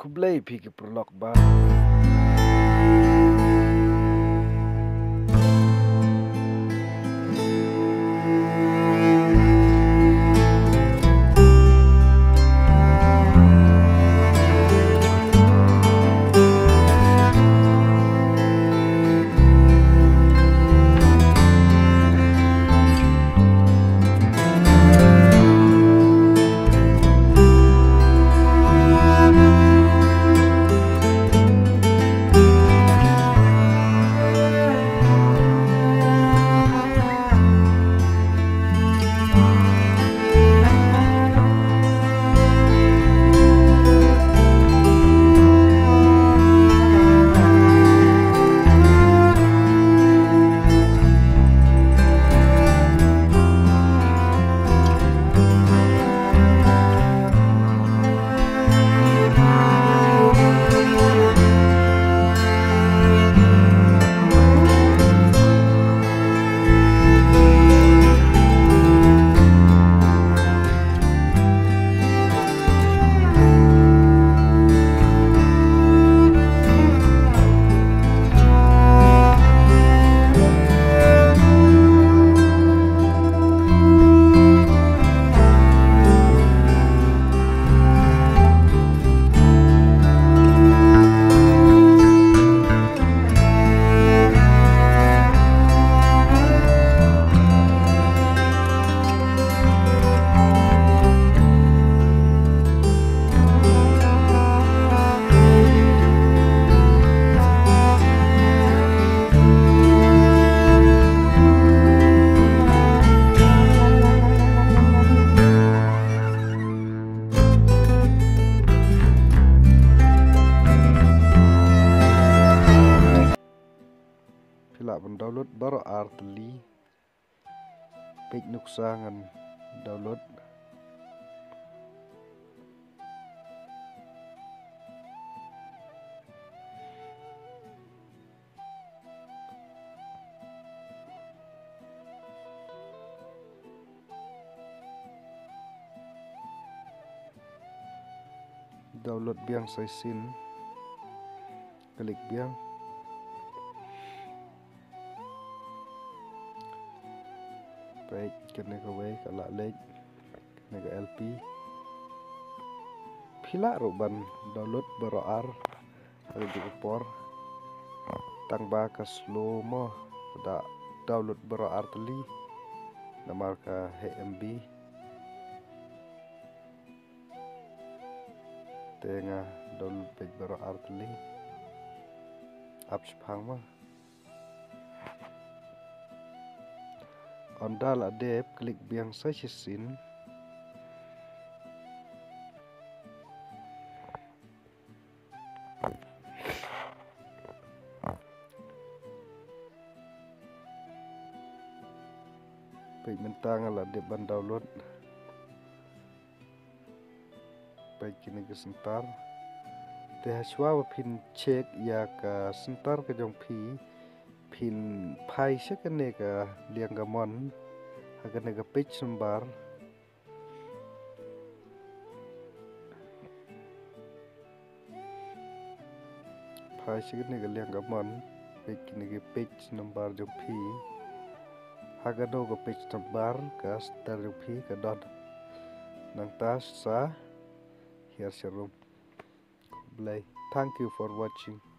Kublai pi ke prolog ba. Pila download baru artli page nuksangan download biang saisin klik biang baik kena kawai kalau lek kena ke LP pila ruban download beroar ada di upor tang ba ka slow mo da download beroar teli nama ka HMB tengah download page beroar teli apps phang ma Ondal adep klik biang saisin page mentang ala adep ban download page kini ke sentar teh swab pin check ya ka sentar ke jong pin pai sekene ka liang gamon agane ka page number pai sekene ka liang gamon page kini ke page number jong pi agado ka page number ka star jong pi ka dot nang tas sa here serum. Thank you for watching.